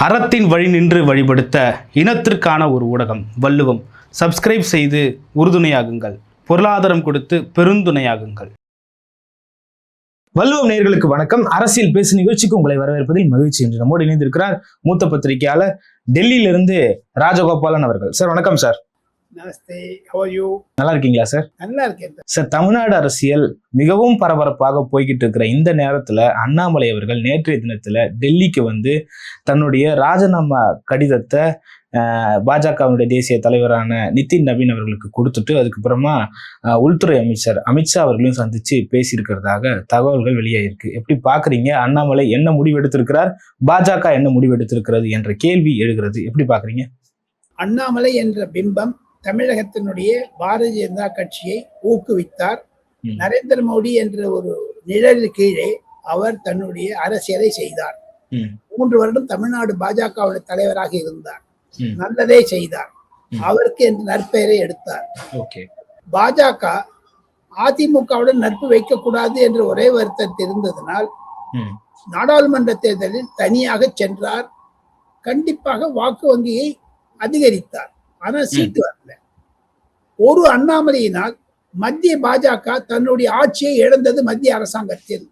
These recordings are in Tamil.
அறத்தின் வழி நின்று வழிபடுத்த இனத்திற்கான ஒரு ஊடகம் வள்ளுவம். சப்ஸ்கிரைப் செய்து உறுதுணையாகுங்கள். பொருளாதாரம் கொடுத்து பெருந்துணையாகுங்கள். வள்ளுவம் நேயர்களுக்கு வணக்கம். அரசியல் பேசு நிகழ்ச்சிக்கு உங்களை வரவேற்பதில் மகிழ்ச்சி. என்று நம்மோடு இணைந்திருக்கிறார் மூத்த பத்திரிகையாளர் டெல்லியிலிருந்து ராஜகோபாலன் அவர்கள். சார் வணக்கம் sir. Namaste. How are you? நல்லா இருக்கீங்களா சார்? நல்லா இருக்கேன் சார். தமிழ்நாடு அரசியல் மிகவும் பரபரப்பாக போய்கிட்டு இருக்கிற இந்த நேரத்துல அண்ணாமலை அவர்கள் நேற்றைய தினத்துல டெல்லிக்கு வந்து தன்னுடைய ராஜினாமா கடிதத்தை பாஜகவினுடைய தேசிய தலைவரான நிதின் நவீன் அவர்களுக்கு கொடுத்துட்டு அதுக்கப்புறமா உள்துறை அமைச்சர் அமித்ஷா அவர்களையும் சந்திச்சு பேசியிருக்கிறதாக தகவல்கள் வெளியாயிருக்கு. எப்படி பாக்குறீங்க? அண்ணாமலை என்ன முடிவு எடுத்திருக்கிறார், பாஜக என்ன முடிவு எடுத்திருக்கிறது என்ற கேள்வி எழுகிறது. எப்படி பாக்குறீங்க? அண்ணாமலை என்ற பிம்பம் தமிழகத்தினுடைய பாரதிய ஜனதா கட்சியை ஊக்குவித்தார். நரேந்திர மோடி என்ற ஒரு நிழல் கீழே அவர் தன்னுடைய அரசியலை செய்தார். 3 வருடம் தமிழ்நாடு பாஜகவுடைய தலைவராக இருந்தார். நல்லதே செய்தார். அவருக்கு என்று நற்பெயரை எடுத்தார். பாஜக அதிமுகவுடன் நட்பு வைக்கக்கூடாது என்ற ஒரே வருத்தத்தில் இருந்ததனால் நாடாளுமன்ற தேர்தலில் தனியாக சென்றார். கண்டிப்பாக வாக்கு வங்கியை அதிகரித்தார். ஆனால் சீட்டு வரல. ஒரு அண்ணாமலையினால் மத்திய பாஜக தன்னுடைய ஆட்சியை இழந்தது மத்திய அரசாங்கத்தில்.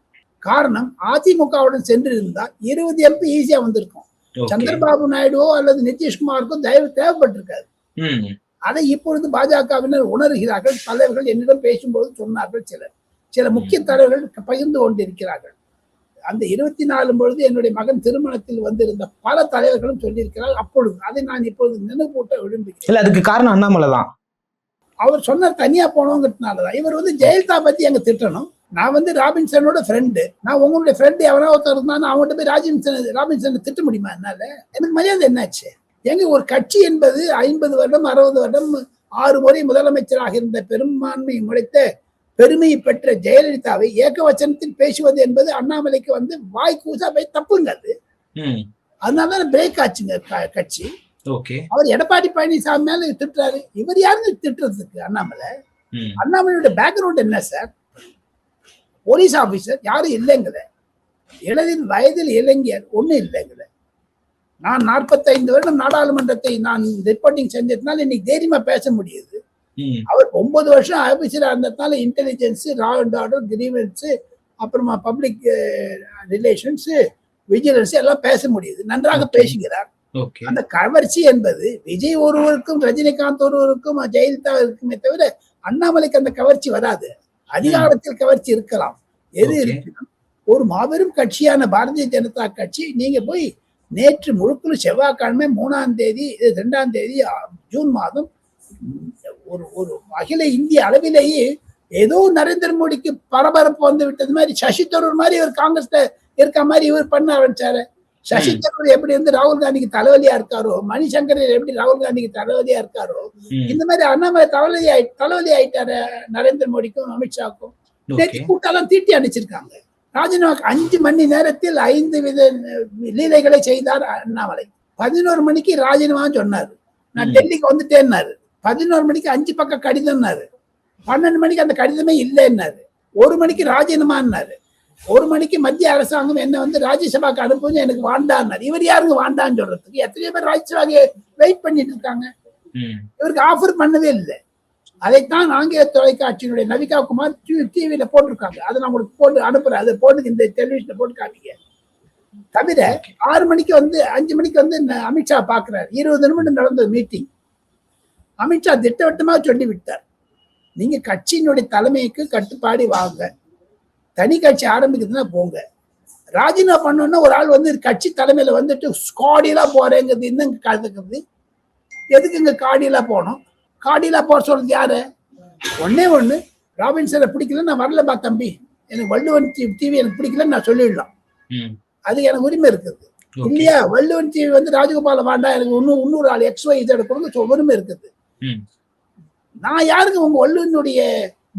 காரணம், அதிமுகவுடன் சென்றிருந்தால் 20 MP ஈஸியா வந்திருக்கும். சந்திரபாபு நாயுடுவோ அல்லது நிதிஷ்குமாருக்கோ தயவு தேவைப்பட்டிருக்காது. அதை இப்பொழுது பாஜகவினர் உணர்கிறார்கள். தலைவர்கள் என்னிடம் பேசும்போது சொன்னார்கள். சில முக்கிய தலைவர்கள் பகிர்ந்து கொண்டிருக்கிறார்கள். அந்த 24 பொழுது என்னுடைய மகன் திருமணத்தில் வந்திருந்த பல தலைவர்களும் சொல்லியிருக்கிறார். அப்பொழுது அதை நான் இப்பொழுது நினைவூட்ட விரும்புகிறேன். அதுக்கு காரணம் அண்ணாமலை தான். அவர் சொன்னார் தனியா போனோங்கிறதுனாலதான். இவர் வந்து ஜெயலலிதா பத்தி அங்க திட்டணும். நான் வந்து ராபின்சனோட ஃப்ரெண்டு. நான் உங்களுடைய ஃப்ரெண்டு எவனா ஒருத்தர் இருந்தாலும் அவங்கள்ட்ட போய் ராபின்சனை திட்ட முடியுமா? என்னால எனக்கு மரியாதை என்னாச்சு? எங்க ஒரு கட்சி என்பது 50 வருடம் 60 வருடம் 6 முறை முதலமைச்சராக இருந்த பெரும்பான்மை முளைத்த பெருமையை பெற்ற ஜெயலலிதாவை ஏகவச்சனத்தில் பேசுவது என்பது அண்ணாமலைக்கு வந்து வாய் கூசா போய் தப்புங்க. அது அதனாலதான் பிரேக் ஆச்சுங்க கட்சி. அவர் எடப்பாடி பழனிசாமி மேல திட்டுறாரு. இவர் யாருன்னு திட்டுறதுக்கு? அண்ணாமலையோட பேக்ரவுண்ட் என்ன சார்? போலீஸ் ஆபீசர் யாரும் இல்லைங்கிற, வயதில் இளைஞர் ஒண்ணும் இல்லைங்கிற. நான் 45 வருடம் நாடாளுமன்றத்தை நான் ரிப்போர்ட்டிங் செஞ்சதுனால இன்னைக்கு தைரியமா பேச முடியுது. அவர் 9 வருஷம் ஆபீசரா இருந்ததுனால intelligence, law and order, grievances, அப்புறமா பப்ளிக் ரிலேஷன்ஸ், விஜிலன்ஸ் எல்லாம் பேச முடியுது. நன்றாக பேசுகிறார். அந்த கவர்ச்சி என்பது விஜய் ஒருவருக்கும் ரஜினிகாந்த் ஒருவருக்கும் ஜெயலலிதா இருக்குமே தவிர அண்ணாமலைக்கு அந்த கவர்ச்சி வராது. அதிகாரத்தில் கவர்ச்சி இருக்கலாம். எது இருக்கணும்? ஒரு மாபெரும் கட்சியான பாரதிய ஜனதா கட்சி நீங்க போய் நேற்று முழுக்க செவ்வாய்க்கிழமை 3ஆம் தேதி 2ஆம் தேதி ஜூன் மாதம் ஒரு அகில இந்திய அளவிலேயே ஏதோ நரேந்திர மோடிக்கு பரபரப்பு வந்து விட்டது மாதிரி, சசி தரூர் மாதிரி இவர் காங்கிரஸ்ல இருக்க மாதிரி இவர் பண்ண ஆரம்பிச்சாரு. சசி தரூர் எப்படி வந்து ராகுல் காந்திக்கு தலைவலியா இருக்காரோ, மணிசங்கர் எப்படி ராகுல் காந்திக்கு தலைவலியா இருக்காரோ, இந்த மாதிரி அண்ணாமலை தலைவலி ஆயிட்டாரு நரேந்திர மோடிக்கும் அமித்ஷாவுக்கும். நேற்று கூட்டெல்லாம் தீட்டி அடிச்சிருக்காங்க. ராஜினாமாக்கு 5 மணி நேரத்தில் 5 வித லீலைகளை செய்தார் அண்ணாமலை. 11 மணிக்கு ராஜினாமான்னு சொன்னாரு. நான் டெல்லிக்கு வந்துட்டேன்னாரு. 11 மணிக்கு 5 பக்கம் கடிதம்னாரு. 12 மணிக்கு அந்த கடிதமே இல்லைன்னாரு. 1 மணிக்கு ராஜினாமான்னாரு. 1 மணிக்கு மத்திய அரசாங்கம் என்ன வந்து ராஜ்யசபாக்கு அனுப்புன்னு எனக்கு வாண்டான்னாரு. இவர் யாருங்க வாண்டான்னு சொல்றதுக்கு? எத்தனையோ பேர் ராஜ்யசபாக்கு வெயிட் பண்ணிட்டு இருக்காங்க. இவருக்கு ஆஃபர் பண்ணவே இல்லை. அதைத்தான் ஆங்கில தொலைக்காட்சியினுடைய நவிகா குமார் டிவியில போட்டிருக்காங்க. அதை நான் உங்களுக்கு போட்டு அனுப்புறேன். அதை போட்டு இந்த டெலிவிஷன்ல போட்டு காமிக்க. தவிர 6 மணிக்கு வந்து 5 மணிக்கு வந்து அமித்ஷா பாக்குறாரு. 20 நிமிடம் நடந்த மீட்டிங். அமித்ஷா திட்டவட்டமா சொல்லி விட்டார், நீங்க கட்சியினுடைய தலைமைக்கு கட்டுப்பாடு வாங்க, தனி கட்சி ஆரம்பிக்கிறதுனா போங்க. ராஜினாமா பண்ணோன்னா ஒரு ஆள் வந்து கட்சி தலைமையில வந்துட்டு காடியிலா போறேங்கிறது இன்னும் கலந்துக்கிறது. எதுக்கு இங்க காடியிலா போனோம்? காடியிலா போற சொல்றது யாரு? ஒண்ணு ராபின்சனை பிடிக்கல, நான் வரலப்பா தம்பி, எனக்கு வள்ளுவன் டிவி எனக்கு பிடிக்கலன்னு நான் சொல்லிடலாம். அது எனக்கு உரிமை இருக்குது இல்லையா? வள்ளுவன் டிவி வந்து ராஜகோபால வேண்டாம், எனக்கு இன்னொரு ஆள் XY Z கொடுங்க உரிமை இருக்குது. நான் யாருக்கு உங்க வள்ளுவனுடைய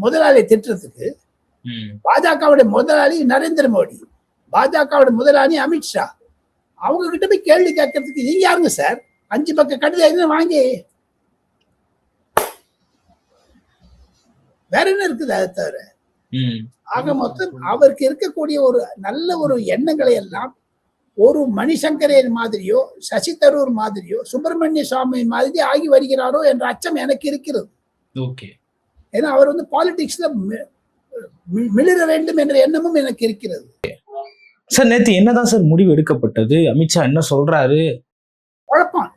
முதலாளியை திட்டுறதுக்கு? பாஜகவுடைய முதலாளி நரேந்திர மோடி, பாஜகவுடைய முதலாளி அமித்ஷா. அவங்க கிட்ட போய் கேள்வி கேட்கறதுக்கு நீங்க யாருங்க சார்? 5 பக்கம் கடிதம் வாங்கி வேற என்ன இருக்குது? அதை தவிர ஆக மொத்தம் அவருக்கு இருக்கக்கூடிய ஒரு நல்ல ஒரு எண்ணங்களை எல்லாம் ஒரு மணிசங்கரன் மாதிரியோ, சசி தரூர் மாதிரியோ, சுப்பிரமணிய சுவாமி மாதிரி ஆகி வருகிறாரோ என்ற அச்சம் எனக்கு இருக்கிறது. ஓகே. ஏன்னா அவர் வந்து பாலிடிக்ஸ்ல மிளிர வேண்டும் என்ற எண்ணமும் எனக்கு இருக்கிறது. சார் நேத்து என்னதான் சார் முடிவு எடுக்கப்பட்டது? அமித்ஷா என்ன சொல்றாரு? குழப்பம்.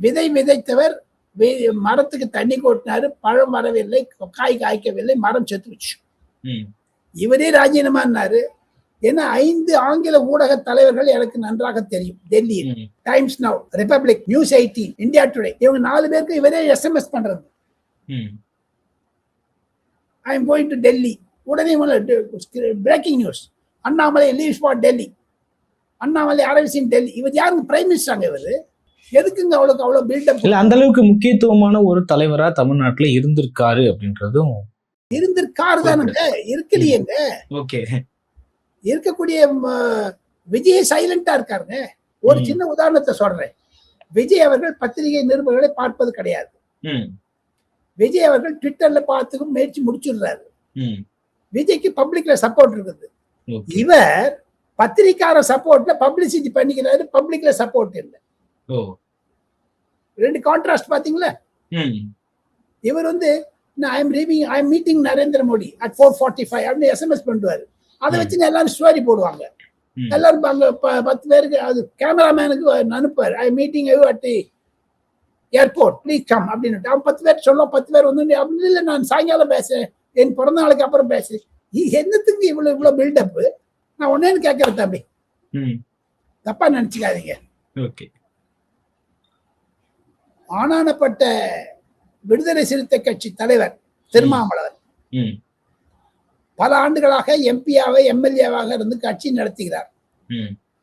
விதை விதைத்தவர் மரத்துக்கு தண்ணி கொட்டினாரு, பழம் வரவில்லை, காய் காய்க்கவில்லை, மரம் செத்துருச்சு. இவரே ராஜினாமான்னாரு. ஏன்னா 5 ஆங்கில ஊடக தலைவர்கள் எனக்கு நன்றாக தெரியும். டெல்லியில் Times Now, Republic, News 18, India Today, இவங்க 4 பேருக்கு இவரே SMS பண்றது. I am going to Delhi. உடனே breaking news, Annamalai leaves for Delhi, Annamalai arrives in Delhi. இவர் யாருங்க? பிரைம் மினிஸ்டராங்க இவரு. எதுக்குங்க அவ்வளவு பில்டப்? இல்ல அந்த அளவுக்கு முக்கியத்துவமான ஒரு தலைவரா தமிழ்நாட்டுல இருந்திருக்காரு அப்படின்றதும் இருந்திருக்காரு தானுங்க, இருக்கலையேங்க. ஓகே. இருக்கக்கூடிய விஜய் சைலண்டா இருக்காருங்க. ஒரு சின்ன உதாரணத்தை சொல்றேன். விஜய் அவர்கள் பத்திரிகை நிருபர்களை பார்ப்பது கிடையாது. விஜய் அவர்கள் ட்விட்டர்ல பார்த்துக்கும் முயற்சி முடிச்சிடுறாரு. விஜய்க்கு பப்ளிக்ல சப்போர்ட் இருக்குது. இவர் பத்திரிக்கார சப்போர்ட்ல பப்ளிசிட்டி பண்ணிக்கிறாரு, பப்ளிக்ல சப்போர்ட் இல்லை. ரெண்டு கான்ட்ராஸ்ட் பாத்தீங்களா? இவர் வந்து I am meeting Narendra Modi at 4:45 அப்படின்னு SMS பண்ணுவாரு. அதை வச்சு எல்லாரும் ஸ்டோரி போடுவாங்க. எல்லாரும் அங்க 10 பேருக்கு அது கேமராமேனுக்கு அனுப்புவார். ஐ meeting at airport, please come அப்படின்னு. அவன் 10 பேர் சொல்ல, 10 பேர் வந்து அப்படி இல்லை, நான் சாயங்காலம் பேசுறேன், என் பிறந்த நாளுக்கு அப்புறம் பேசுறேன். என்னத்துக்கு இவ்வளவு பில்டப்? நான் ஒன்னேன்னு கேட்கறேன் தம்பி, தப்பா நினைச்சுக்காதீங்க. ஆனானப்பட்ட விடுதலை சிறுத்தை கட்சி தலைவர் திருமாவளவன் பல ஆண்டுகளாக எம்பியாக MLA-வாக இருந்து கட்சி நடத்துகிறார்.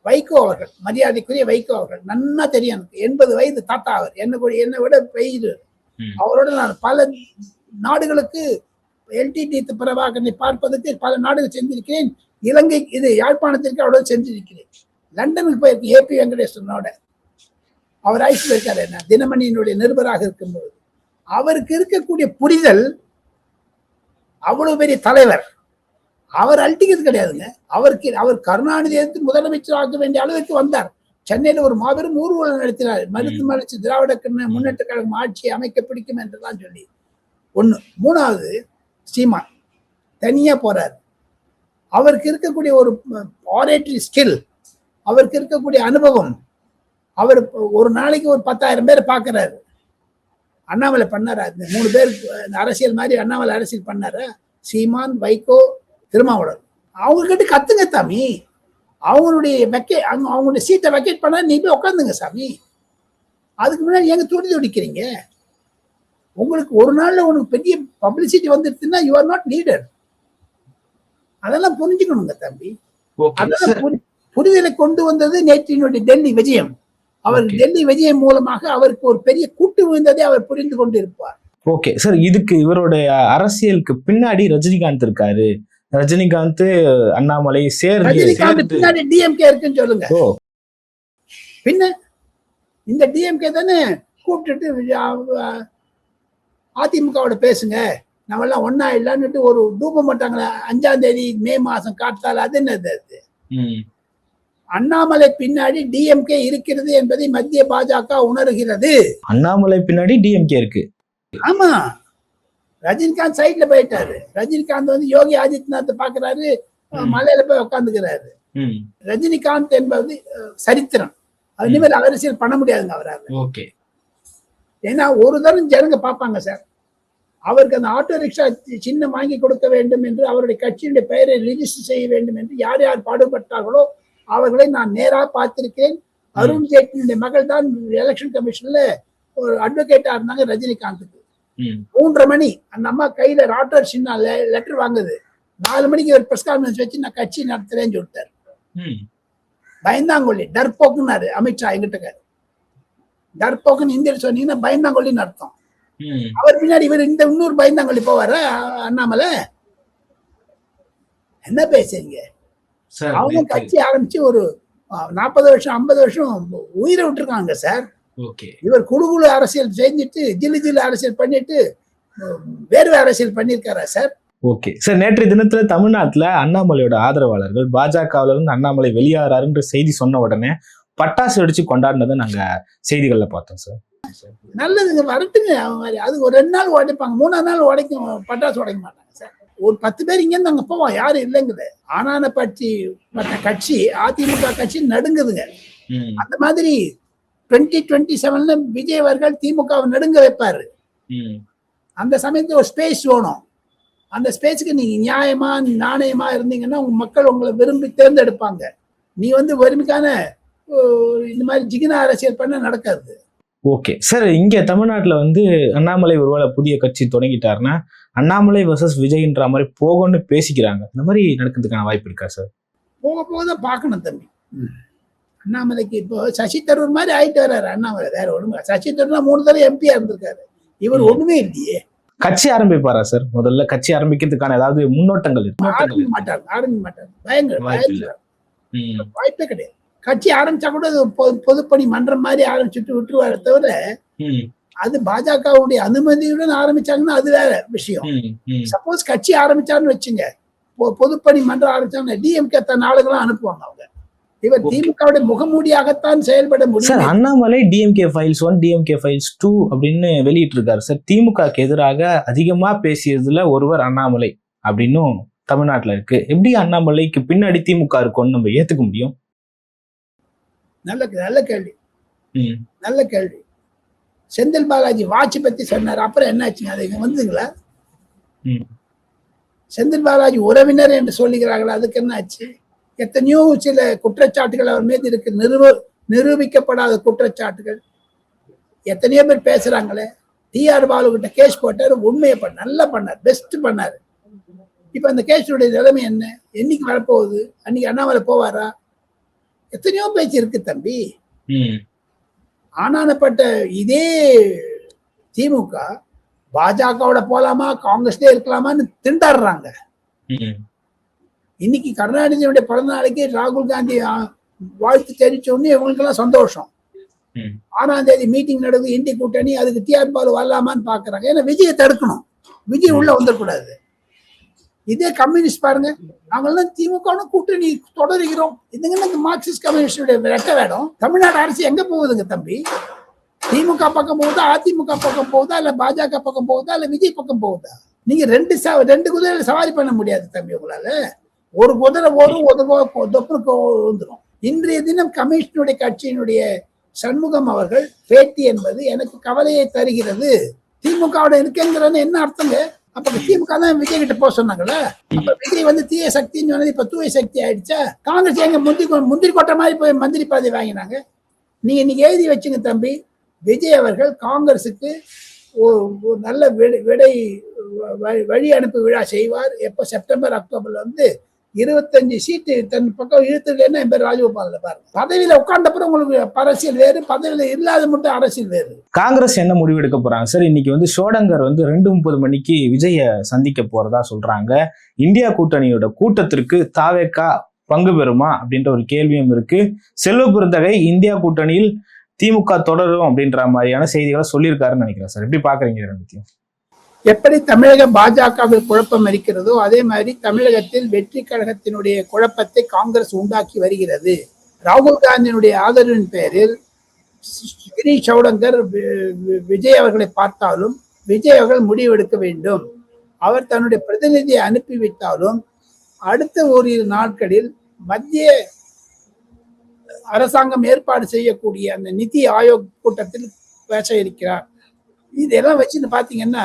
வைகோ அவர்கள், மரியாதைக்குரிய வைகோ அவர்கள், நன்னா தெரியும் எனக்கு. 80 வயது தாத்தா அவர். என்னை விட பெய்து. அவரோட நான் பல நாடுகளுக்கு LTT பிரபாகரனை பார்ப்பதற்கு பல நாடுகள் சென்றிருக்கிறேன். இலங்கை இது யாழ்ப்பாணத்திற்கு அவரோட சென்றிருக்கிறேன். லண்டனுக்கு போயிருக்கேன் AP வெங்கடேஸ்வரனோட. அவர் ஆய்ச்சி இருக்காரு என்ன தினமணியினுடைய நிருபராக இருக்கும்போது. அவருக்கு இருக்கக்கூடிய புரிதல், அவ்வளவு பெரிய தலைவர், அவர் அழட்டிக்கிறது கிடையாதுங்க. அவர் கருணாநிதி எடுத்து முதலமைச்சர் ஆக்க வேண்டிய அளவுக்கு வந்தார். சென்னையில ஒரு மாபெரும் ஊர்வலம் நடத்தினார். மறுத்து திராவிட முன்னேற்ற கழகம் ஆட்சியை அமைக்க பிடிக்கும் என்றுதான் சொல்லி. 1. 3வது, சீமான் தனியா போறாரு. அவருக்கு இருக்கக்கூடிய ஒரு ஆரேட்டரி ஸ்கில், அவருக்கு இருக்கக்கூடிய அனுபவம். அவர் ஒரு நாளைக்கு ஒரு 10,000 பேரை பார்க்கிறாரு. அண்ணாமலை பண்ணாரா? 3 பேர் அரசியல் மாதிரி அண்ணாமலை அரசியல் பண்ணாரா? சீமான், வைகோ, திருமாவளவன். அவங்க கிட்ட கத்துங்க சாமி. அவங்களுடைய சீட்டை வெக்கேட் பண்ணா நீ போய் உட்காந்துங்க சாமி. அதுக்கு முன்னாடி எங்க துடி துடிக்கிறீங்க? உங்களுக்கு ஒரு நாள்ல உனக்கு பெரிய பப்ளிசிட்டி வந்துருச்சுன்னா யூ ஆர் நாட் லீடர். அதெல்லாம் புரிஞ்சுக்கணுங்க தம்பி. அதெல்லாம் புரிதலை கொண்டு வந்தது நேற்றினுடைய டெல்லி விஜயம். அவர் டெல்லி விஜயம் மூலமாக அவருக்கு ஒரு பெரிய கூட்டு விழுந்ததை அவர் புரிந்து கொண்டு இருப்பார். ஓகே சார், இதுக்கு இவருடைய அரசியலுக்கு பின்னாடி ரஜினிகாந்த் இருக்காரு. ரஜினிகாந்த், அண்ணாமலை பின்னாடி டிஎம்கே இருக்குன்னு சொல்லுங்க. பின்ன இந்த டிஎம்கே தானே கூப்பிட்டுட்டு அதிமுகவோட பேசுங்க, நம்ம எல்லாம் ஒன்னா இல்லைன்னு ஒரு தூபம் மாட்டாங்களா 5ஆம் தேதி மே மாசம் காட்டால. அது என்னது? அண்ணாமலை பின்னாடி டிஎம்கே இருக்கிறது என்பதை மத்திய பாஜக உணர்கிறது. அண்ணாமலை பின்னாடி டிஎம்கே இருக்கு. ஆமா, ரஜினிகாந்த் சைட்ல போயிட்டாரு. ரஜினிகாந்த் வந்து யோகி ஆதித்யநாத் பாக்குறாரு, மலையில போய் உட்காந்துக்கிறாரு. ரஜினிகாந்த் என்பது சரித்திரம். அது இனிமேல் அரசியல் பண்ண முடியாதுங்க அவரால். ஏன்னா ஒரு தரம் ஜனங்க பார்ப்பாங்க சார். அவருக்கு அந்த ஆட்டோ ரிக்ஷா சின்னம் வாங்கி கொடுக்க வேண்டும் என்று, அவருடைய கட்சியுடைய பெயரை ரிஜிஸ்டர் செய்ய வேண்டும் என்று யார் யார் பாடுபட்டார்களோ அவர்களை நான் நேராக பார்த்திருக்கிறேன். அருண் ஜேட்லியுடைய மகள் தான் எலெக்ஷன் கமிஷன்ல ஒரு அட்வொகேட்டா இருந்தாங்க ரஜினிகாந்துக்கு. 3:30 மணி அந்த அம்மா கையில ராட்டர் சின்ன லெட்டர் வாங்குது. 4 மணிக்கு ஒரு பிரஸ் கான்ஃபரன்ஸ் வச்சு நான் கட்சி நடத்துறேன்னு சொல்லிட்டாரு. பயந்தாங்கொல்லி, டர்போக்குன்னாரு அமித்ஷா எங்கிட்ட. டர்போக்குன்னு இந்தியில் சொன்னீங்கன்னா பயந்தாங்கொல்லின்னு அர்த்தம். அவர் பின்னாடி இவர் இந்த இன்னொரு பயந்தாங்கொல்லி போவார அண்ணாமலை. என்ன பேசுறீங்க? அவங்க கட்சி ஆரம்பிச்சு ஒரு 40 வருஷம் 50 வருஷம் உயிரை விட்டுருக்காங்க சார். இவர் குழு அரசியல் செஞ்சுட்டு ஜில்லு அரசியல் பண்ணிட்டு வேறு அரசியல் பண்ணிருக்காரா சார்? ஓகே சார், நேற்றைய தினத்துல தமிழ்நாட்டுல அண்ணாமலையோட ஆதரவாளர்கள் பாஜகவுல இருந்து அண்ணாமலை வெளியாகிறாருன்ற செய்தி சொன்ன உடனே பட்டாசு வெடிச்சு கொண்டாடினதை நாங்க செய்திகள்ல பார்த்தோம் சார். நல்லதுங்க, வரட்டுங்க. அவங்க மாதிரி அது ஒரு 2 நாள் உடைப்பாங்க, 3ஆம் நாள் உடைக்கும், பட்டாசு உடைக்க மாட்டாங்க சார். ஒரு 10 பேர் இங்க இருந்து அங்க போவோம், யாரும் இல்லைங்குது. ஆனான கட்சி அதிமுக கட்சி நடுங்குதுங்க. அந்த மாதிரி 2027 விஜய் அவர்கள் திமுகவை நடுங்க வைப்பாரு. அந்த சமயத்துல ஒரு ஸ்பேஸ் வேணும். அந்த ஸ்பேஸுக்கு நீங்க நியாயமா நாணயமா இருந்தீங்கன்னா உங்க மக்கள் உங்களை விரும்பி தேர்ந்தெடுப்பாங்க. நீ வறுமைக்கான இந்த மாதிரி ஜிகின அரசியல் பண்ண நடக்காது. ஓகே சார், இங்க தமிழ்நாட்டுல அண்ணாமலை ஒருவேளை புதிய கட்சி தொடங்கிட்டாருன்னா அண்ணாமலை வர்சஸ் விஜய்ன்ற மாதிரி போகணும்னு பேசிக்கிறாங்க. இந்த மாதிரி நடக்கிறதுக்கான வாய்ப்பு இருக்கா சார்? போக போக தான் பார்க்கணும் தம்பி. அண்ணாமலைக்கு இப்போ சசி தரூர் மாதிரி ஆயிட்டு வர்றாரு அண்ணாமலை. வேற ஒண்ணுமே. சசி தரூர் 3 தடவை எம்பியா இருந்திருக்காரு. இவர் ஒண்ணுமே இல்லையே. கட்சி ஆரம்பிப்பாரா சார்? முதல்ல கட்சி ஆரம்பிக்கிறதுக்கான ஏதாவது முன்னோட்டங்கள் ஆரம்பிக்க மாட்டாரு. பயங்கர வாய்ப்பே கிடையாது. கட்சி ஆரம்பிச்சா கூட பொதுப்பணி மன்றம் மாதிரி ஆரம்பிச்சுட்டு விட்டுருவாரு தவிர, அது பாஜகவுடைய அனுமதியுடன் ஆரம்பிச்சாங்கன்னா அது வேற விஷயம். சப்போஸ் கட்சி ஆரம்பிச்சாருன்னு வச்சுங்க, பொதுப்பணி மன்றம் ஆரம்பிச்சாங்கன்னா டிஎம்கே தன் ஆளுங்களாம் அனுப்புவாங்க. அவங்க இவர் திமுகவுடைய முகமூடியாகத்தான் செயல்பட முடியும். Annamalai DMK files 1 DMK files 2 அப்படின்னு வெளியிட்டு இருக்காரு சார். திமுகக்கு எதிராக அதிகமா பேசியதுல ஒருவர் அண்ணாமலை அப்படின்னும் தமிழ்நாட்டுல இருக்கு. எப்படி அண்ணாமலைக்கு பின்னாடி திமுக இருக்கும்னு நம்ம ஏத்துக்க முடியும்? நல்ல கேள்வி. நல்ல கேள்வி. செந்தில் பாலாஜி வாட்சி பத்தி சொன்னார். அப்புறம் என்ன ஆச்சுங்க? அது வந்துங்களா? செந்தில் பாலாஜி உறவினர் என்று சொல்லுகிறார்களா? அதுக்கு என்ன ஆச்சு? எத்தனையோ சில குற்றச்சாட்டுகள் அவர் மீது இருக்கு, நிரூபிக்கப்படாத குற்றச்சாட்டுகள். எத்தனையோ பேர் பேசுறாங்களே. டிஆர் பாலு கிட்ட கேஸ் போட்டாரு, உண்மையை நல்லா பண்ணார், பெஸ்ட் பண்ணாரு. இப்ப அந்த கேஸுடைய நிலைமை என்ன? என்னைக்கு வரப்போகுது? அன்னைக்கு அண்ணாமலை போவாரா? எத்தனையோ பேச்சு இருக்கு தம்பி. ஆனானப்பட்ட இதே திமுக பாஜகவோட போலாமா காங்கிரஸ்ல இருக்கலாமான்னு திண்டாடுறாங்க. இன்னைக்கு கருணாநிதியுடைய பிறந்த நாளைக்கு ராகுல் காந்தி வாழ்த்து தெரிவிச்ச உடனே இவங்களுக்கு எல்லாம் சந்தோஷம். 6ஆம் தேதி மீட்டிங் நடக்குது, இந்தி கூட்டணி, அதுக்கு டிஆர் பாலு வரலாமான்னு பாக்குறாங்க. ஏன்னா விஜயை தடுக்கணும், விஜய் உள்ள வந்துடக்கூடாது. இதே கம்யூனிஸ்ட் பாருங்க, நாங்கெல்லாம் திமுக கூட்டணி தொடர்கிறோம். இதுங்க மார்க்சிஸ்ட் கம்யூனிஸ்டுடைய ரெட்ட வேடம். தமிழ்நாடு அரசு எங்க போகுதுங்க தம்பி? திமுக பக்கம் போகுதா, அதிமுக பக்கம் போகுதா, இல்ல பாஜக பக்கம் போகுதா, இல்ல விஜய் பக்கம் போகுதா? நீங்க ரெண்டு குதிரையில சவாரி பண்ண முடியாது தம்பி. உங்களால ஒரு குதிரை ஓடும், வந்துடும். இன்றைய தினம் கம்யூனிஸ்டுடைய கட்சியினுடைய சண்முகம் அவர்கள் பேட்டி என்பது எனக்கு கவலையை தருகிறது. திமுகவோட இருக்குங்கிறது என்ன அர்த்தங்க? அப்ப திமுக தான் விஜய் கிட்ட போக சொன்னாங்கல்ல. அப்ப விஜய் தீய சக்தின்னு சொன்னது இப்ப தூய சக்தி ஆயிடுச்சா? காங்கிரஸ் எங்க முந்திரி கொட்டை மாதிரி போய் மந்திரி பதவி வாங்கினாங்க. நீங்க இன்னைக்கு எழுதி வச்சுங்க தம்பி, விஜய் அவர்கள் காங்கிரஸுக்கு ஒரு நல்ல வழி அனுப்பு விழா செய்வார். எப்ப செப்டம்பர் அக்டோபர்ல 25 சீட்டு தன் பக்கம் இழுத்துலன்னா என் பேர் ராஜகோபால் பாருங்க. பதவியில உட்கார்ந்தப்பறம் உங்களுக்கு அரசியல் வேறு, பதவியில இல்லாத மட்டும் அரசியல் வேறு. காங்கிரஸ் என்ன முடிவு எடுக்க போறாங்க சார்? இன்னைக்கு ஷோடங்கர் 2:30 மணிக்கு விஜய சந்திக்க போறதா சொல்றாங்க. இந்தியா கூட்டணியோட கூட்டத்திற்கு தாவேகா பங்கு பெறுமா அப்படின்ற ஒரு கேள்வியும் இருக்கு. செல்வ பெருந்தகை இந்தியா கூட்டணியில் திமுக தொடரும் அப்படின்ற மாதிரியான செய்திகளை சொல்லியிருக்காருன்னு நினைக்கிறேன் சார். எப்படி பாக்குறீங்க ரெண்டுத்தையும்? எப்படி தமிழக பாஜகவில் குழப்பம் இருக்கிறதோ அதே மாதிரி தமிழகத்தில் வெற்றி கழகத்தினுடைய குழப்பத்தை காங்கிரஸ் உண்டாக்கி வருகிறது. ராகுல் காந்தியினுடைய ஆதரவின் பெயரில் கிரி சௌடங்கர் விஜய் அவர்களை பார்த்தாலும் விஜய் அவர்கள் முடிவெடுக்க வேண்டும். அவர் தன்னுடைய பிரதிநிதியை அனுப்பிவிட்டாலும் அடுத்த ஓரிரு நாட்களில் மத்திய அரசாங்கம் ஏற்பாடு செய்யக்கூடிய அந்த நிதி ஆயோக் கூட்டத்தில் பேச இருக்கிறார். இதெல்லாம் வச்சுன்னு பாத்தீங்கன்னா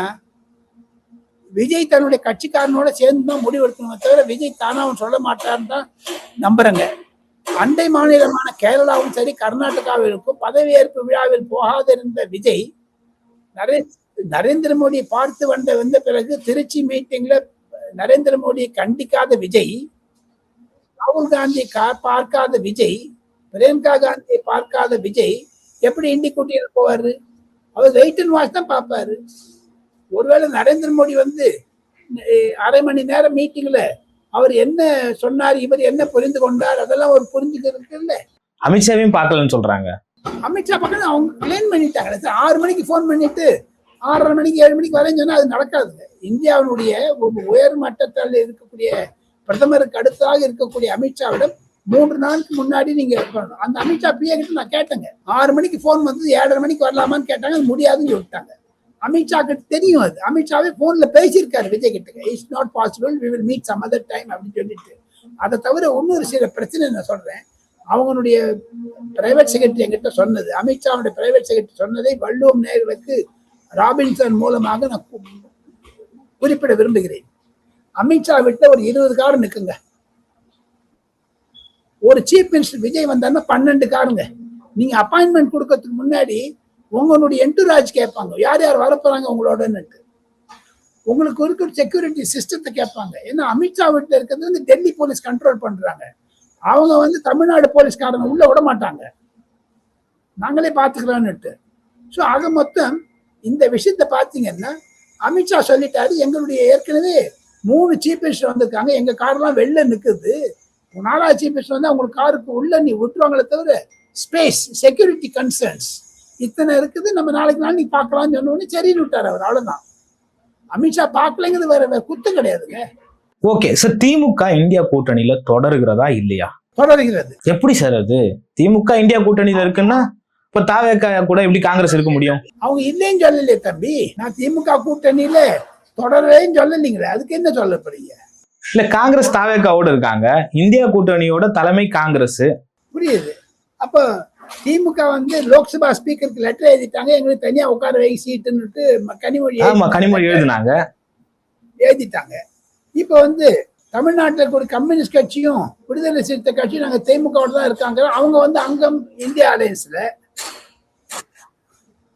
விஜய் தன்னுடைய கட்சிக்காரனோட சேர்ந்து தான் முடிவெடுக்கணுமே தவிர விஜய் தானாவும் சொல்ல மாட்டான்னு தான் நம்புறங்க. அண்டை மாநிலமான கேரளாவும் சரி கர்நாடகாவிற்கும் பதவியேற்பு விழாவில் போகாதிருந்த விஜய் நரேந்திர மோடியை பார்த்து வந்த பிறகு திருச்சி மீட்டிங்ல நரேந்திர மோடியை கண்டிக்காத விஜய், ராகுல் காந்தியை பார்க்காத விஜய், பிரியங்கா காந்தியை பார்க்காத விஜய் எப்படி இண்டி கூட்டியில் போவாரு? அவர் வெயிட் அண்ட் வாட்ச் தான் பார்ப்பாரு. ஒருவேளை நரேந்திர மோடி அரை மணி நேரம் மீட்டிங்ல அவர் என்ன சொன்னார், இவர் என்ன புரிந்து கொண்டார், அதெல்லாம் ஒரு புரிஞ்சுக்கிறது இல்ல. அமித்ஷாவையும் பார்க்கலன்னு சொல்றாங்க. அமித்ஷா பார்க்கணும் அவங்க கிளைம் பண்ணிட்டாங்க. 6 மணிக்கு போன் பண்ணிட்டு 6:30 மணிக்கு 7 மணிக்கு வரேன்னு சொன்னா அது நடக்காதுங்க. இந்தியாவினுடைய உயர் மட்டத்தில் இருக்கக்கூடிய பிரதமருக்கு அடுத்ததாக இருக்கக்கூடிய அமித்ஷாவிடம் 3 நாளுக்கு முன்னாடி நீங்க பண்ணணும். அந்த அமித்ஷா பிஏ கிட்ட நான் கேட்டேங்க. 6 மணிக்கு போன் வந்து 7:30 மணிக்கு வரலாமான்னு கேட்டாங்க. அது முடியாதுன்னு சொல்லிட்டாங்க. அமித்ஷா கிட்ட தெரியும் அது. அமித்ஷாவே போன்ல பேசியிருக்காரு விஜய் கிட்ட. It's not possible, we will meet some other time அப்படின்னு சொல்லிட்டு. அதை தவிர இன்னொரு சில பிரச்சனை நான் சொல்றேன். அவங்களுடைய பிரைவேட் செக்ரட்டரி என்கிட்ட சொன்னது, அமித்ஷாவுடைய பிரைவேட் செக்ரட்டரி சொன்னதை வள்ளுவம் நேயர்களுக்கு ராபின்சன் மூலமாக நான் குறிப்பிட விரும்புகிறேன். அமித்ஷா விட்ட ஒரு 20 கார் நிற்குங்க. ஒரு சீஃப் மினிஸ்டர் விஜய் வந்தாருன்னா 12 காருங்க. நீங்க அப்பாயின்மெண்ட் கொடுக்கறதுக்கு முன்னாடி உங்களுடைய என்டூராஜ் கேட்பாங்க, யார் யார் வரப்போறாங்க உங்களோடன்னு. உங்களுக்கு இருக்கிற செக்யூரிட்டி சிஸ்டத்தை கேட்பாங்க. ஏன்னா அமித்ஷா வீட்டில் இருக்கிறது வந்து டெல்லி போலீஸ் கண்ட்ரோல் பண்றாங்க. அவங்க வந்து தமிழ்நாடு போலீஸ்காரங்க உள்ள விட மாட்டாங்க, நாங்களே பார்த்துக்கலான்னுட்டு. ஸோ ஆக மொத்தம் இந்த விஷயத்த பார்த்தீங்கன்னா அமித்ஷா சொல்லிட்டாரு, எங்களுடைய ஏற்கனவே 3 சீஃப் மினிஸ்டர் வந்திருக்காங்க, எங்க கார்லாம் வெளில நிற்குது, 4வது சீஃப் மினிஸ்டர் வந்து அவங்களுக்கு காருக்கு உள்ள நீ விட்டுருவாங்களே தவிர ஸ்பேஸ் செக்யூரிட்டி கன்சர்ன்ஸ் இத்தனை இருக்குது, நம்ம நாளைக்கு நீ பார்க்கலாம்னு சொன்னோடனே சரின்னு விட்டார் அவர். அவ்வளவுதான். அமித்ஷா பார்க்கலைங்கிறது வேற குத்தம் கிடையாதுங்க. ஓகே சார், திமுக இந்தியா கூட்டணியில தொடருகிறதா இல்லையா? தொடர்கிறது. எப்படி சார் அது? திமுக இந்தியா கூட்டணியில இருக்குன்னா இப்ப தாவேகா கூட எப்படி காங்கிரஸ் இருக்க முடியும்? அவங்க இல்லைன்னு சொல்லலையே தம்பி. நான் திமுக கூட்டணியில தொடரேன்னு சொல்லலீங்களே, அதுக்கு என்ன சொல்ல போறீங்க? இல்ல, காங்கிரஸ் தாவேகாவோட இருக்காங்க, இந்தியா கூட்டணியோட தலைமை காங்கிரஸ். புரியுது. அப்போ திமுக வந்து லோக்சபா ஸ்பீக்கருக்கு லெட்டர் எழுதிட்டாங்க, எங்களுக்கு தனியா உட்கார வை சீட்டுன்னுட்டு கனிமொழி எழுதிட்டாங்க. இப்ப வந்து தமிழ்நாட்டில் ஒரு கம்யூனிஸ்ட் கட்சியும் விடுதலை சிறுத்தை கட்சியும் நாங்க திமுகவோட தான் இருக்காங்க. அவங்க வந்து அங்கம் இந்தியா அலையன்ஸ்ல.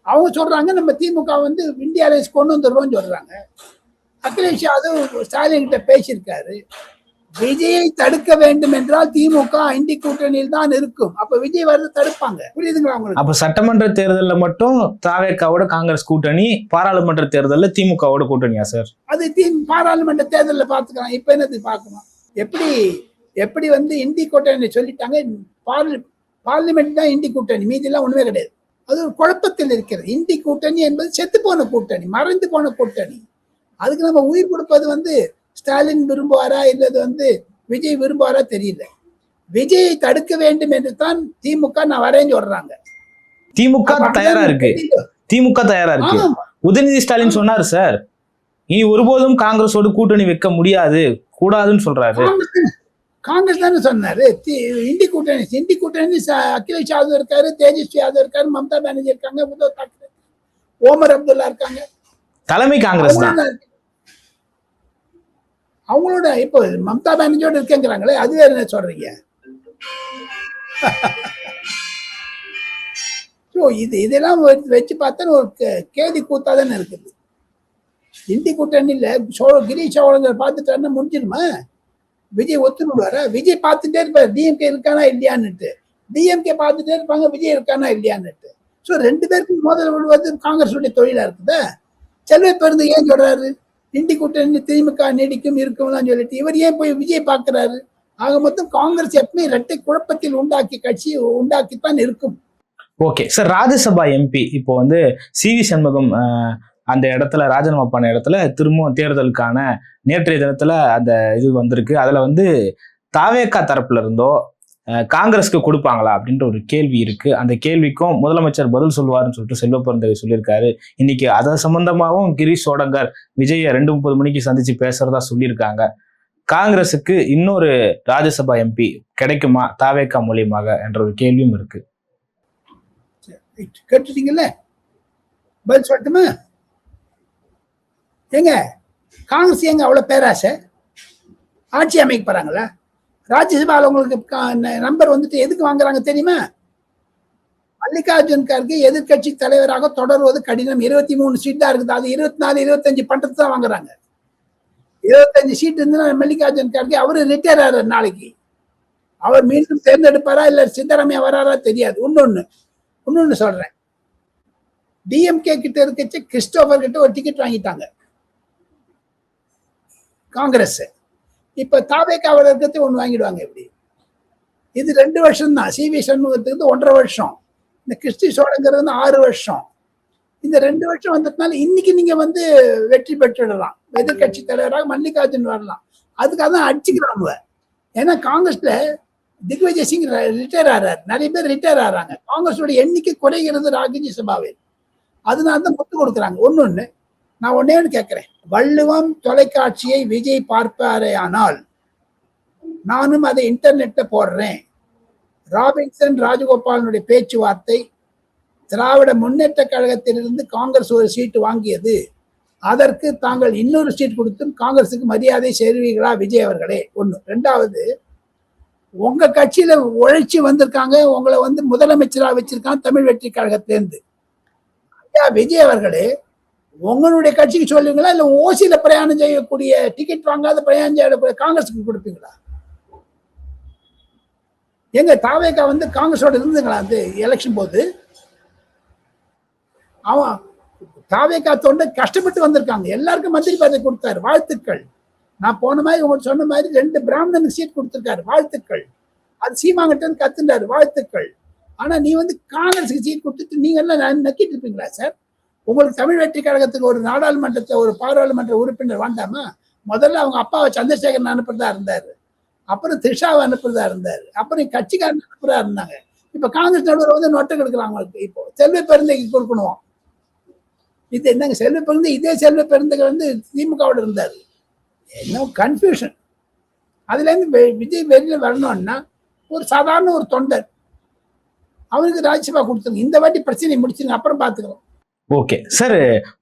அவங்க சொல்றாங்க நம்ம திமுக வந்து இந்தியா அலையன்ஸ் கொண்டு வந்துடுறோம்னு சொல்றாங்க. அகிலேஷ் யாதவ் ஸ்டாலின் கிட்ட பேசியிருக்காரு, விஜயை தடுக்க வேண்டும் என்றால் திமுக இந்தி கூட்டணியில் தான் இருக்கும். அப்ப விஜய் வரது தடுப்பாங்க. புரியுதுங்களா உங்களுக்கு? அப்ப சட்டமன்ற தேர்தல்ல மட்டும் தாவேகாவோட காங்கிரஸ் கூட்டணி, பாராளுமன்ற தேர்தல்ல திமுகவோட கூட்டணியா சார்? அது பாராளுமன்ற தேர்தல்ல பாத்துக்கலாம். இப்ப என்னது பார்க்கணும்? எப்படி வந்து இந்தி கூட்டணி சொல்லிட்டாங்க, பார்லிமெண்ட் தான் இந்தி கூட்டணி, மீதி எல்லாம் ஒண்ணுமே கிடையாது. அது ஒரு குழப்பத்தில் இருக்கிறது. இந்தி கூட்டணி என்பது செத்து போன கூட்டணி, மறைந்து போன கூட்டணி. அதுக்கு நம்ம உயிர் கொடுப்பது வந்து ஸ்டாலின் விரும்புவாரா இல்லது வந்து விஜய் விரும்புவாரா தெரியல. விஜயை தடுக்க வேண்டும் என்று தான் திமுக நான் வரேன்னு சொல்றாங்க. திமுக தயாரா இருக்கு. உதயநிதி ஸ்டாலின் சொன்னாரு சார், இனி ஒருபோதும் காங்கிரஸோடு கூட்டணி வைக்க முடியாது, கூடாதுன்னு சொல்றாரு. காங்கிரஸ் தானே சொன்னாரு இந்தி கூட்டணி. அகிலேஷ் யாதவ் இருக்காரு, தேஜஸ்வி யாதவ் இருக்காரு, மம்தா பானர்ஜி இருக்காங்க, உத்தவ் தாக்கரே, ஓமர் அப்துல்லா இருக்காங்க. தலைமை காங்கிரஸ் தான். அவங்களோட இப்போ மம்தா பானர்ஜியோட இருக்கேங்கிறாங்களே, அதுவே என்ன சொல்றீங்க? இதெல்லாம் வச்சு பார்த்தா ஒரு கேதி கூத்தா தானே இருக்குது. இந்தி கூட்டணியில கிரீஷ் சோழர்கள் பார்த்துட்டாருன்னா முடிஞ்சிருமா? விஜய் ஒத்துணுவாரா? விஜய் பார்த்துட்டே இருப்பாரு டிஎம்கே இருக்கானா இல்லையான்னுட்டு, டிஎம்கே பார்த்துட்டே இருப்பாங்க விஜய் இருக்கானா இல்லையான்னுட்டு. ஸோ 2 பேருக்கும் மோதல் விடுவது காங்கிரஸுடைய தொழிலா இருக்குதா? செல்வ பெருந்து ஏன் சொல்றாரு இந்தி கூட்டணி திமுக நீடிக்கும் இருக்கும்லாம் சொல்லிட்டு, இவர் ஏன் போய் விஜய் பார்க்கிறாரு? ஆக மொத்தம் காங்கிரஸ் எப்பவுமே இரட்டை குழப்பத்தில் உண்டாக்கித்தான் இருக்கும். ஓகே சார், ராஜ்யசபா எம்பி இப்போ வந்து சிவி சண்முகம் அந்த இடத்துல ராஜினாமா பண்ண இடத்துல திரும்பவும் தேர்தலுக்கான நேற்றைய தினத்துல அந்த இது வந்திருக்கு. அதுல வந்து தாவேகா தரப்புல இருந்தோ காங்கிரஸ்க்கு கொடுப்பாங்களா அப்படின்ற ஒரு கேள்வி இருக்கு. அந்த கேள்விக்கும் முதலமைச்சர் பதில் சொல்லுவாருன்னு சொல்லிட்டு செல்வ பெருந்தகை சொல்லியிருக்காரு. இன்னைக்கு அதை சம்பந்தமாகவும் கிரீஷ் சோடங்கர் விஜயை 2:30 மணிக்கு சந்திச்சு பேசுறதா சொல்லியிருக்காங்க. காங்கிரஸுக்கு இன்னொரு ராஜ்யசபா எம்பி கிடைக்குமா தாவேகா மூலியமாக என்ற ஒரு கேள்வியும் இருக்கு. கேட்டுட்டீங்கல்ல, பதில் சொல்லட்டுமா? ஏங்க காங்கிரஸ் ஏங்க அவ்வளவு பேராசை? ஆட்சி அமைக்க போறாங்களா? ராஜ்யசபாவில் உங்களுக்கு நம்பர் வந்துட்டு எதுக்கு வாங்குறாங்க தெரியுமா? மல்லிகார்ஜுன் கார்கே எதிர்கட்சி தலைவராக தொடர்வது கடினம். 23 சீட் தான் இருக்குது. அது 24, 25 பண்றது தான் வாங்குறாங்க. 25 சீட் இருந்தா மல்லிகார்ஜுன் கார்கே அவரு ரிட்டையர் ஆறாரு. நாளைக்கு அவர் மீண்டும் தேர்ந்தெடுப்பாரா இல்ல சித்தராமையா வராரா தெரியாது. இன்னொன்னு சொல்றேன், டிஎம்கே கிட்ட இருக்கச்சு கிறிஸ்டோபர் கிட்ட ஒரு டிக்கெட் வாங்கிட்டாங்க காங்கிரஸ். இப்ப தாவேகாவில் இருக்கிறது ஒண்ணு வாங்கிடுவாங்க. எப்படி இது 2 வருஷம் தான். சிவி சண்முகத்துக்கு 1.5 வருஷம், இந்த கிறிஸ்டி சோழங்கிறது 6 வருஷம். இந்த 2 வருஷம் வந்ததுனால இன்னைக்கு நீங்க வந்து வெற்றி பெற்றுடலாம், எதிர்கட்சி தலைவராக மல்லிகார்ஜுன் வரலாம். அதுக்காக தான் அடிச்சுக்கிறாங்க. ஏன்னா காங்கிரஸ்ல திக்விஜய் சிங் ரிட்டையர் ஆறாரு, நிறைய பேர் ரிட்டையர் ஆறாங்க. காங்கிரஸோட எண்ணிக்கை குறைகிறது ராஜ்யசபாவில். அதனால தான் முட்டு கொடுக்குறாங்க. ஒண்ணு நான் ஒன்னே ஒன்று கேட்கிறேன். வள்ளுவம் தொலைக்காட்சியை விஜய் பார்ப்பாரே ஆனால் நானும் அதை இன்டர்நெட்ல போடுறேன். ராபின்சன் ராஜகோபாலனுடைய பேச்சுவார்த்தை, திராவிட முன்னேற்ற கழகத்திலிருந்து காங்கிரஸ் ஒரு சீட்டு வாங்கியது, அதற்கு தாங்கள் இன்னொரு சீட் கொடுத்தும் காங்கிரஸுக்கு மரியாதை செய்வீர்களா விஜய் அவர்களே? ஒண்ணு. ரெண்டாவது, உங்க கட்சியில உழைச்சி வந்திருக்காங்க, உங்களை வந்து முதலமைச்சராக வச்சிருக்காங்க தமிழ் வெற்றி கழகத்திலேருந்து. ஐயா விஜய் அவர்களே, உங்களுடைய கட்சிக்கு சொல்லுங்களா, இல்ல ஓசியில பிரயாணம் செய்யக்கூடிய டிக்கெட் வாங்காத பிரயாணம் செய்யக்கூடிய காங்கிரஸுக்கு கொடுப்பீங்களா? எங்க தாவேகா வந்து காங்கிரஸோட இருந்துங்களா அந்த எலெக்ஷன் போது? அவன் தாவேகா தொண்டை கஷ்டப்பட்டு வந்திருக்காங்க, எல்லாருக்கும் மந்திரி பதவி கொடுத்தாரு, வாழ்த்துக்கள். நான் போன மாதிரி உங்களுக்கு சொன்ன மாதிரி 2 பிராமணனுக்கு சீட் கொடுத்திருக்காரு, வாழ்த்துக்கள். அது சீமாங்கிட்ட கத்துட்டாரு, வாழ்த்துக்கள். ஆனா நீ வந்து காங்கிரஸுக்கு சீட் கொடுத்துட்டு நீங்க எல்லாம் நக்கிட்டு இருப்பீங்களா சார்? உங்களுக்கு தமிழ் வெற்றி கழகத்துக்கு ஒரு நாடாளுமன்றத்தை ஒரு பாராளுமன்ற உறுப்பினர் வேண்டாமா? முதல்ல அவங்க அப்பாவை சந்திரசேகரன் அனுப்புறதா இருந்தாரு, அப்புறம் திரிஷாவை அனுப்புறதா இருந்தாரு, அப்புறம் கட்சிக்காரன் அனுப்புறதா இருந்தாங்க. இப்ப காங்கிரஸ் நடுவர் வந்து நொட்டை கொடுக்குறாங்க. இப்போ செல்வ பெருந்தைக்கு கொடுக்கணும். இது என்னங்க செல்வ பெருந்தை? இதே செல்வ பெருந்தைக்கு வந்து திமுகவோட இருந்தாரு. என்ன கன்ஃபியூஷன். அதுல இருந்து விஜய் வெளியில வரணும்னா ஒரு சாதாரண ஒரு தொண்டர், அவருக்கு ராஜ்யசபா கொடுத்துருங்க. இந்த வாட்டி பிரச்சனையை முடிச்சுங்க, அப்புறம் பாத்துக்கிறோம். ஓகே சார்,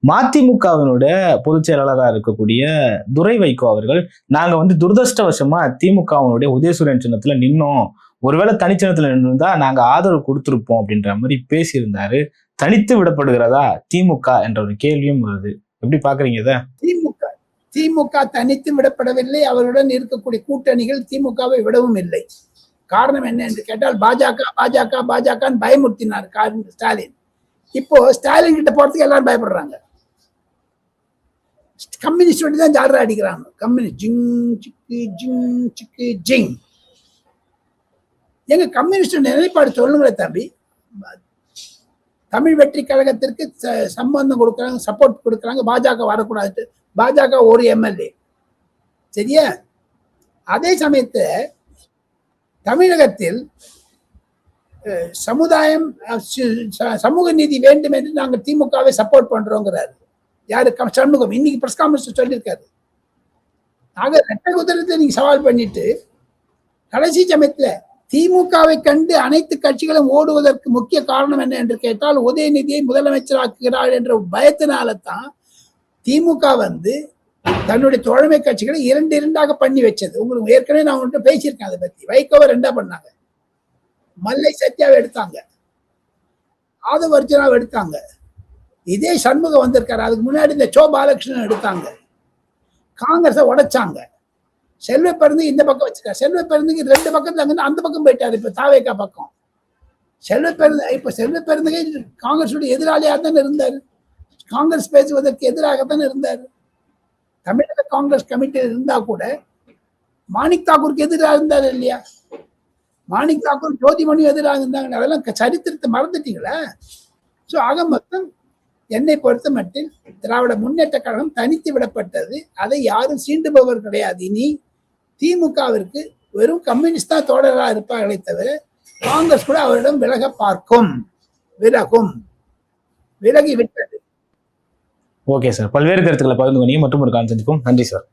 மதிமுகவினுடைய பொதுச் செயலாளராக இருக்கக்கூடிய துரை வைகோ அவர்கள், நாங்க வந்து துரதிருஷ்டவசமா திமுகவினுடைய உதயசூரியன் சின்னத்துல நின்னோம், ஒருவேளை தனிச்சின்னத்துல நின்றுந்தா நாங்க ஆதரவு கொடுத்திருப்போம் அப்படின்ற மாதிரி பேசியிருந்தாரு. தனித்து விடப்படுகிறதா திமுக என்ற ஒரு கேள்வியும் வருது. எப்படி பாக்குறீங்க இத? திமுக தனித்து விடப்படவில்லை. அவருடன் இருக்கக்கூடிய கூட்டணிகள் திமுகவை விடவும் இல்லை. காரணம் என்ன என்று கேட்டால் பாஜக பயமுறுத்தினார் ஸ்டாலின். இப்போ ஸ்டாலின் கிட்ட போறதுக்கு எல்லாரும் பயப்படுறாங்க. கம்யூனிஸ்ட் வண்டி தான் ஜாலரா அடிக்கிறாங்க. கம்யூனிஸ்ட் ஜிங் சிக்கு ஜிங் சிக்கு ஜிங். எங்க கம்யூனிஸ்ட் நிலைப்பாடு சொல்லுங்களே தம்பி. தமிழ் வெற்றி கழகத்திற்கு சம்பந்தம் கொடுக்குறாங்க, சப்போர்ட் கொடுக்குறாங்க, பாஜக வரக்கூடாது. பாஜக ஒரு எம்எல்ஏ, சரியா? அதே சமயத்தை தமிழகத்தில் சமுதாயம் சமூக நீதி வேண்டும் என்று நாங்கள் திமுகவை சப்போர்ட் பண்றோங்கிறாரு. யாரு? சண்முகம் இன்னைக்கு பிரஸ் கான்ஃபரன்ஸ் சொல்லியிருக்காரு. ஆக ரெட்டை குதிரத்தை நீங்க சவால் பண்ணிட்டு கடைசி சமயத்துல திமுகவை கண்டு அனைத்து கட்சிகளும் ஓடுவதற்கு முக்கிய காரணம் என்ன என்று கேட்டால் உதயநிதியை முதலமைச்சராக்குகிறார் என்ற பயத்தினால்தான் திமுக வந்து தன்னுடைய தோழமை கட்சிகளை 2 பண்ணி வச்சது. உங்களுக்கு ஏற்கனவே நான் உங்கள்கிட்ட பேசியிருக்கேன் அதை பத்தி. வைகோவை 2 பண்ணாங்க, மல்லை சத்யாவை எடுத்தாங்க, ஆதவர்ஜனாவை எடுத்தாங்க, இதே சண்முகம் வந்திருக்காரு. அதுக்கு முன்னாடி இந்த சோ பாலகிருஷ்ணன் எடுத்தாங்க, காங்கிரஸை உடைச்சாங்க. செல்வ பெருந்தை இந்த பக்கம் வச்சிருக்காரு. செல்வ பெருந்தைக்கு 2 பக்கத்துல அங்க அந்த பக்கம் போயிட்டாரு. இப்ப தாவேகா பக்கம் செல்வ பெருந்தை காங்கிரஸுடைய எதிராளியாக தானே இருந்தாரு, காங்கிரஸ் பேசுவதற்கு எதிராகத்தானே இருந்தாரு. தமிழக காங்கிரஸ் கமிட்டியில் இருந்தா கூட மாணிக் தாக்கூருக்கு எதிராக இருந்தாரு இல்லையா? மாணிக் தாக்கூர் ஜோதிமணி எதிராக இருந்தாங்க. அதெல்லாம் சரித்திரத்தை மறந்துட்டீங்களா? ஸோ ஆக மொத்தம் என்னை பொறுத்த மட்டில் திராவிட முன்னேற்ற கழகம் தனித்து விடப்பட்டது. அதை யாரும் சீண்டுபவர் கிடையாது. இனி திமுகவிற்கு வெறும் கம்யூனிஸ்ட் தான் தோழராக இருப்பார்களே தவிர காங்கிரஸ் கூட அவரிடம் விலகி விட்டது. ஓகே சார், பல்வேறு கருத்துக்களை பகிர்ந்து கொண்டீங்க. மற்றும் ஒரு காலம் சந்திப்போம். நன்றி சார்.